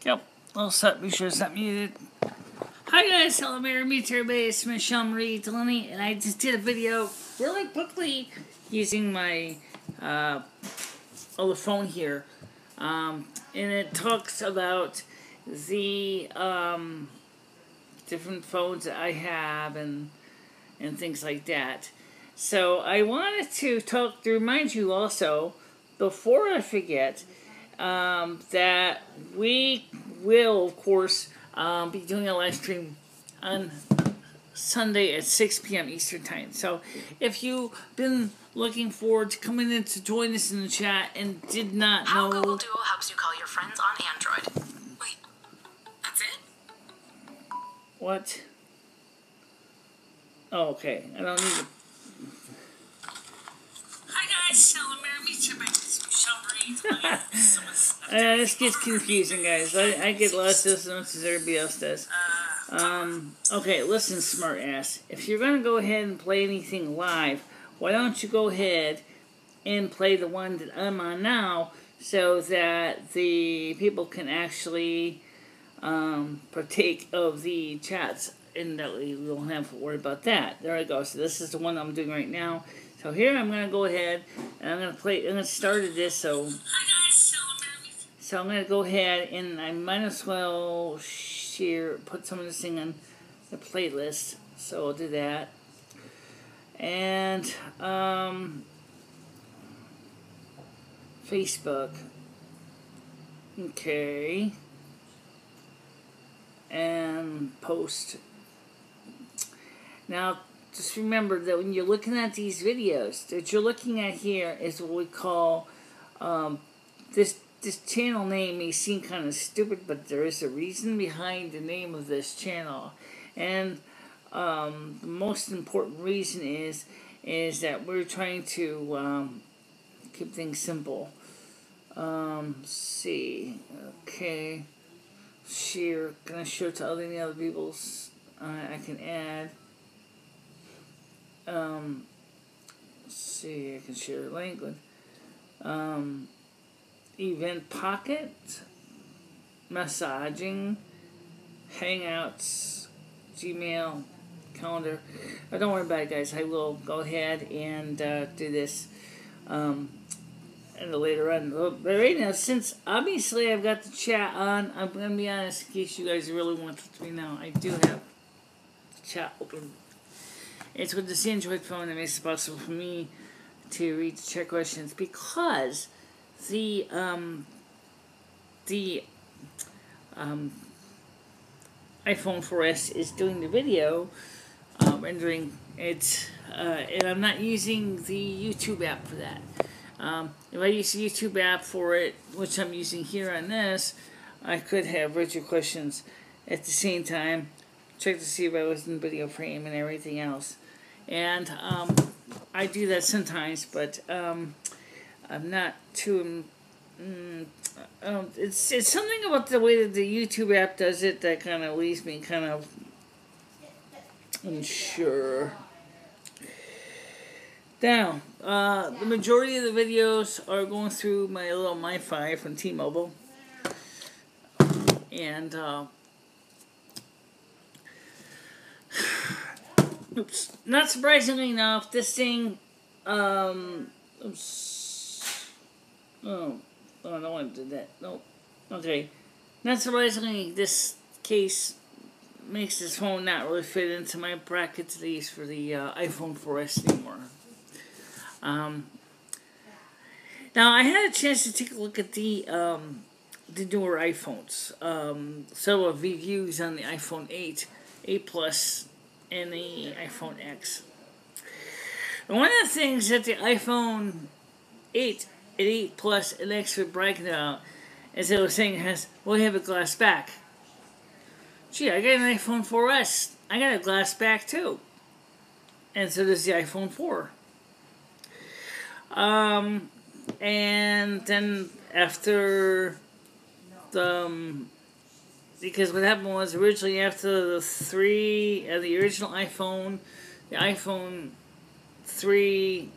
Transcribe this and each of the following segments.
Yep. Well, set. Be sure it's not muted. Hi guys, hello, meet everybody. It's MicheleMarieDalene, and I just did a video really quickly using my other phone here, and it talks about the different phones that I have and things like that. So I wanted to remind you also, before I forget, that we will, of course, be doing a live stream on Sunday at 6 p.m. Eastern Time. So if you've been looking forward to coming in to join us in the chat and did not know... How Google Duo helps you call your friends on Android. Wait, that's it? What? Oh, okay. I don't need to... Hi guys, hello, meet your MicheleMarieDalene. This gets confusing, guys. I get lost as much as everybody else does. Okay, listen, smart ass. If you're going to go ahead and play anything live, why don't you go ahead and play the one that I'm on now so that the people can actually partake of the chats and that we don't have to worry about that. There I go. So this is the one I'm doing right now. So here I'm going to go ahead and I'm going to play. I'm going to start this. So I'm going to go ahead and I might as well put some of this thing on the playlist. So I'll do that. And Facebook. Okay. And post. Now, just remember that when you're looking at these videos, that you're looking at here is what we call, this channel name may seem kind of stupid, but there is a reason behind the name of this channel. And the most important reason is that we're trying to keep things simple. See, okay, share, can I share to any other people's, I can add. See, I can share a link with event pocket, messaging, hangouts, Gmail, calendar. Oh, don't worry about it, guys. I will go ahead and do this later on. But right now, since obviously I've got the chat on, I'm going to be honest in case you guys really want to know. I do have the chat open. It's with this Android phone that makes it possible for me to read the chat questions because the iPhone 4S is doing the video rendering it, and I'm not using the YouTube app for that. If I use the YouTube app for it, which I'm using here on this, I could have read your questions at the same time, check to see if I was in video frame and everything else. And I do that sometimes, but I'm not too... it's something about the way that the YouTube app does it that kind of leaves me kind of unsure. Now, the majority of the videos are going through my little MiFi from T-Mobile. And, oops. Not surprisingly enough, this thing, oops. Oh, no one did that. Nope. Okay. Not surprisingly, this case makes this phone not really fit into my brackets that I use for the iPhone 4S anymore. Now, I had a chance to take a look at the newer iPhones. Several reviews on the iPhone 8, 8 Plus, and the iPhone X. And one of the things that the iPhone 8 and 8 Plus and X were bragging about is they were saying we have a glass back. Gee, I got an iPhone 4S. I got a glass back too. And so does the iPhone 4. And then after because what happened was originally after the original iPhone, the iPhone 3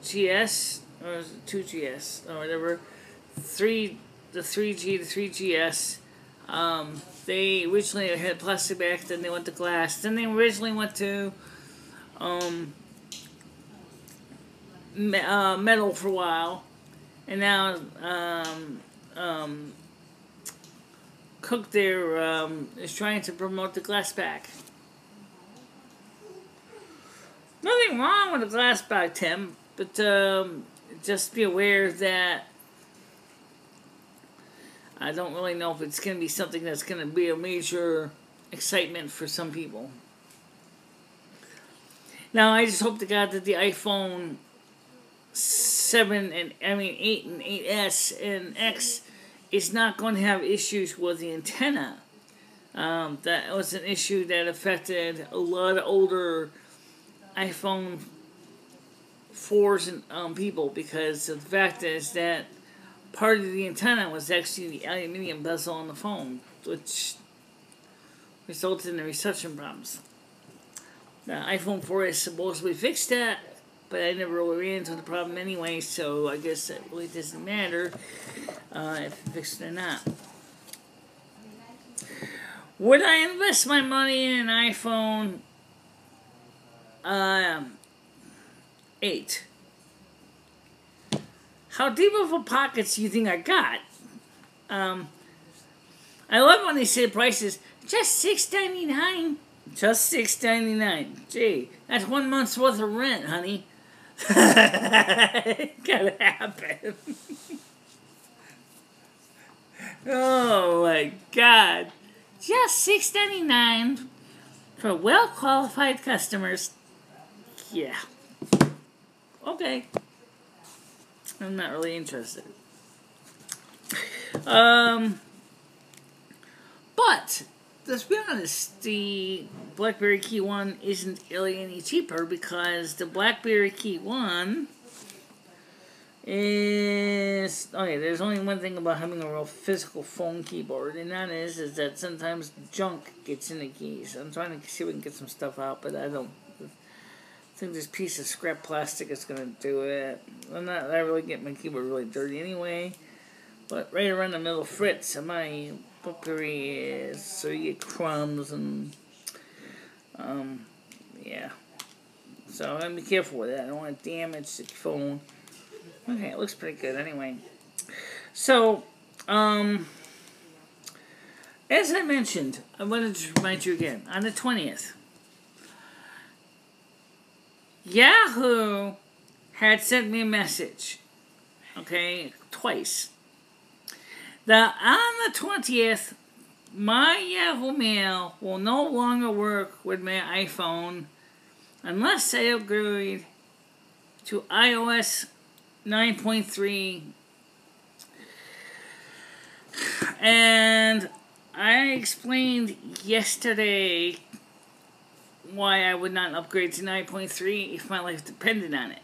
GS, or 2GS, or whatever, the the 3G, the 3GS. They originally had plastic back, then they went to glass, then they originally went to metal for a while, and now Cook there is trying to promote the glass back. Nothing wrong with the glass back, Tim, but just be aware that I don't really know if it's going to be something that's going to be a major excitement for some people. Now, I just hope to God that the iPhone 7 and 8 and 8S and X is not going to have issues with the antenna. That was an issue that affected a lot of older iPhone 4s and people, because the fact is that part of the antenna was actually the aluminium bezel on the phone, which resulted in the reception problems. The iPhone 4 is supposedly fixed that, but I never really ran into the problem anyway, so I guess it really doesn't matter if it's fixed or not. Would I invest my money in an iPhone 8? How deep of a pockets do you think I got? I love when they say prices, just $6.99. Just $6.99. Gee, that's 1 month's worth of rent, honey. It gotta happen. Oh my God. Just $6.99 for well-qualified customers. Yeah. Okay. I'm not really interested. But let's be honest, the BlackBerry Key 1 isn't really any cheaper, because the BlackBerry Key 1 is... Okay, there's only one thing about having a real physical phone keyboard, and that is that sometimes junk gets in the keys. I'm trying to see if we can get some stuff out, but I don't... I think this piece of scrap plastic is going to do it. I really get my keyboard really dirty anyway. But right around the middle frets of my BlackBerry is, so you get crumbs and, yeah. So I'm going to be careful with that. I don't want to damage the phone. Okay, it looks pretty good anyway. So, as I mentioned, I wanted to remind you again, on the 20th, Yahoo had sent me a message, okay, twice, that on the 20th, my Yahoo Mail will no longer work with my iPhone unless I upgrade to iOS 9.3. And I explained yesterday why I would not upgrade to 9.3 if my life depended on it.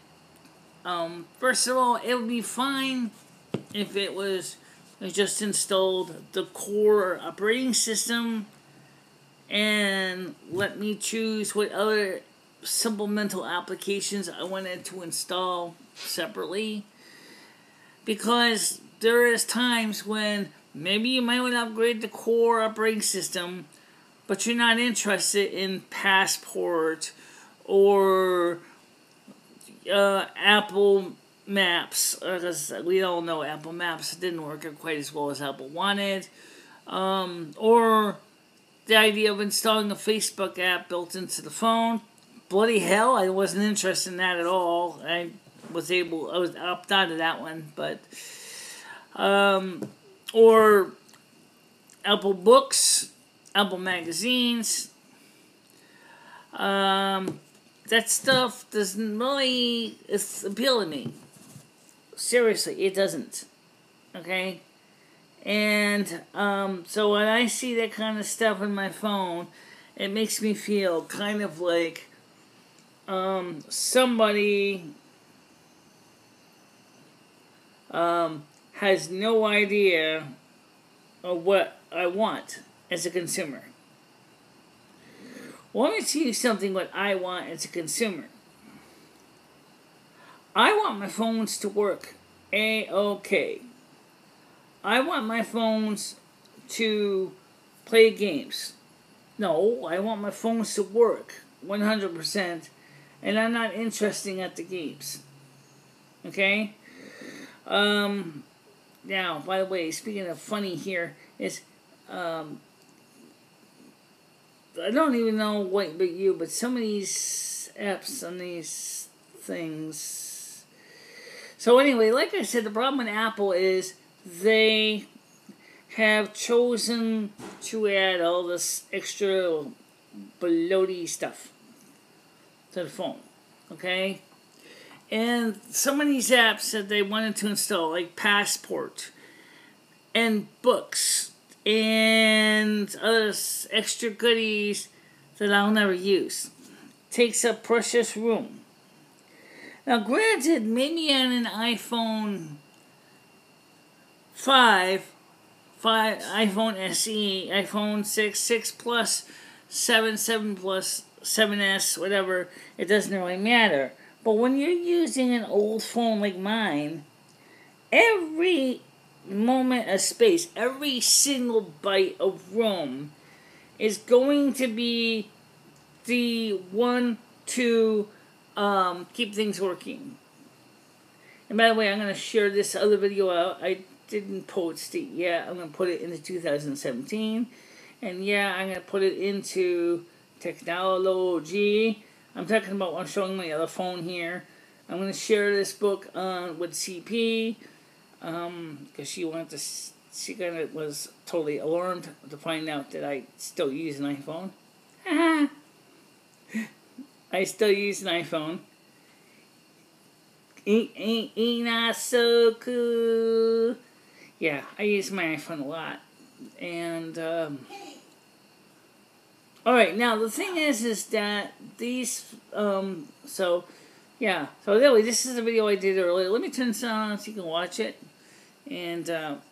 First of all, it would be fine if it was just installed the core operating system and let me choose what other supplemental applications I wanted to install separately. Because there is times when maybe you might want to upgrade the core operating system, but you're not interested in Passport or Apple Maps, because we all know Apple Maps didn't work quite as well as Apple wanted, or the idea of installing a Facebook app built into the phone. Bloody hell, I wasn't interested in that at all. I was opted out of that one, but or Apple Books, Apple Magazines. That stuff doesn't really appeal to me. Seriously, it doesn't. Okay? And so when I see that kind of stuff on my phone, it makes me feel kind of like somebody has no idea of what I want as a consumer. Well, let me tell you something what I want as a consumer. I want my phones to work A-OK. I want my phones to play games. No, I want my phones to work 100%, and I'm not interested at the games. Okay? Now, by the way, speaking of funny here, is, I don't even know what about you, but some of these apps on these things. So anyway, like I said, the problem with Apple is they have chosen to add all this extra bloaty stuff to the phone. Okay? And some of these apps that they wanted to install, like Passport and Books and other extra goodies that I'll never use, takes up precious room. Now, granted, maybe on an iPhone 5, iPhone SE, iPhone 6, 6 Plus, 7, 7 Plus, 7S, whatever, it doesn't really matter. But when you're using an old phone like mine, every moment of space, every single byte of room is going to be the one to keep things working. And by the way, I'm going to share this other video out. I didn't post it yet. I'm going to put it into 2017. And yeah, I'm going to put it into technology. I'm talking about when I'm showing my other phone here. I'm going to share this book with CP. Because she kind of was totally alarmed to find out that I still use an iPhone. I still use an iPhone. Ain't I so cool? Yeah, I use my iPhone a lot. And, alright, now the thing is that these, so anyway, this is a video I did earlier. Let me turn this on so you can watch it. And, well,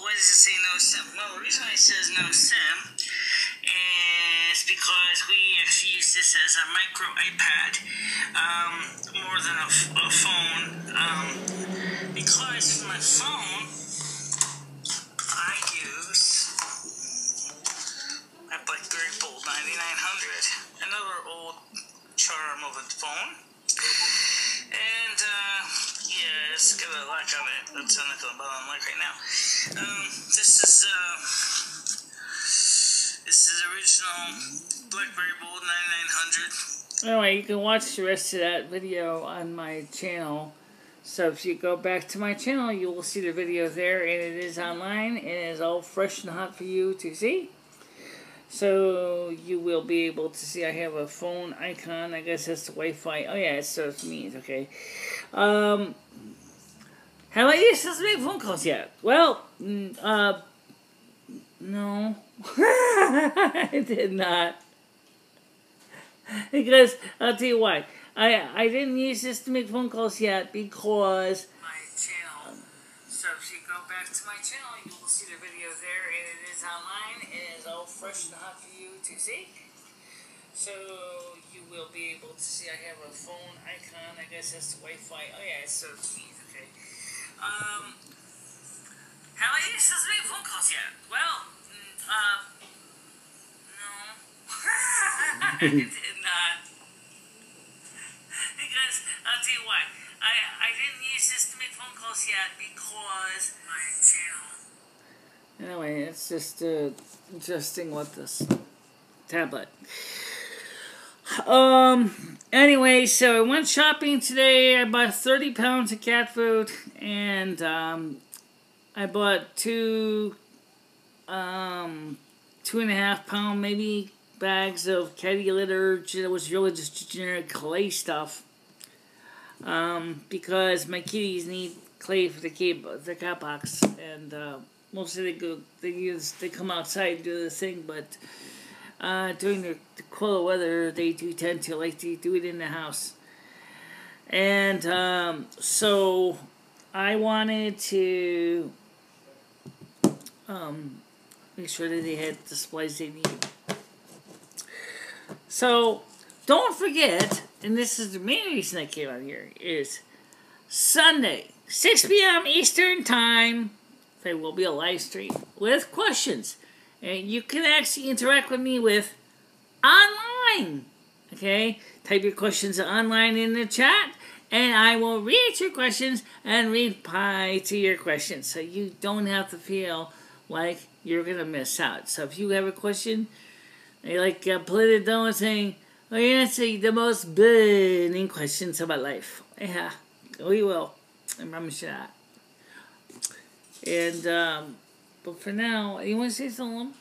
why does it say no SIM? Well, the reason why it says no SIM is because we actually use this as a micro iPad, more than a phone, because for my phone, I use my BlackBerry Bold 9900, another old charm of a phone. And, yeah, it's got a lock on it. That's not going to bother on like right now. This is original BlackBerry Bold 9900. Anyway, you can watch the rest of that video on my channel. So if you go back to my channel, you will see the video there, and it is online, and it is all fresh and hot for you to see. So you will be able to see I have a phone icon. I guess that's the Wi-Fi. Oh yeah, it serves me. Okay. Have I used this to make phone calls yet? Well, no. I did not. Because, I'll tell you why. I didn't use this to make phone calls yet because my channel. So if you go back to my channel, you will see the video there, and it is online, and it is all fresh and hot for you to see. So you will be able to see I have a phone icon. I guess that's the Wi-Fi. Oh yeah, it's so neat. Okay. Have I used this to make phone calls yet? Well, no. I did not. Because, I'll tell you why. I didn't use this to make phone calls yet because my channel. Anyway, it's just interesting with this tablet. Anyway, so I went shopping today. I bought 30 pounds of cat food, and I bought 2.5 pound maybe bags of kitty litter. It was really just generic clay stuff. Because my kitties need clay for the cat box, and mostly they come outside and do the thing, but during the cooler weather they do tend to like to do it in the house. And so I wanted to make sure that they had the supplies they need. So don't forget, and this is the main reason I came out here, is Sunday, 6 p.m. Eastern Time, there will be a live stream with questions. And you can actually interact with me with online. Okay? Type your questions online in the chat, and I will read your questions and reply to your questions. So you don't have to feel like you're going to miss out. So if you have a question, like Planet Donut saying, I answer the most burning questions about life. Yeah, we will. I promise you that. And, but for now, you want to say something?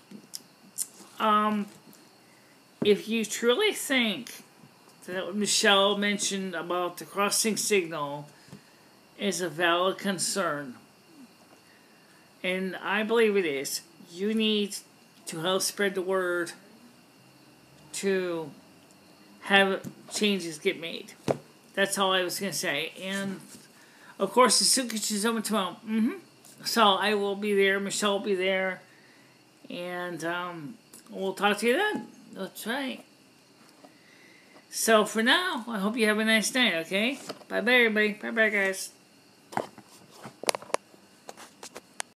If you truly think that what Michelle mentioned about the crossing signal is a valid concern, and I believe it is, you need to help spread the word to have changes get made. That's all I was going to say. And, of course, the Sukic is open tomorrow. So I will be there. Michelle will be there. And we'll talk to you then. That's right. So for now, I hope you have a nice night, okay? Bye-bye, everybody. Bye-bye, guys.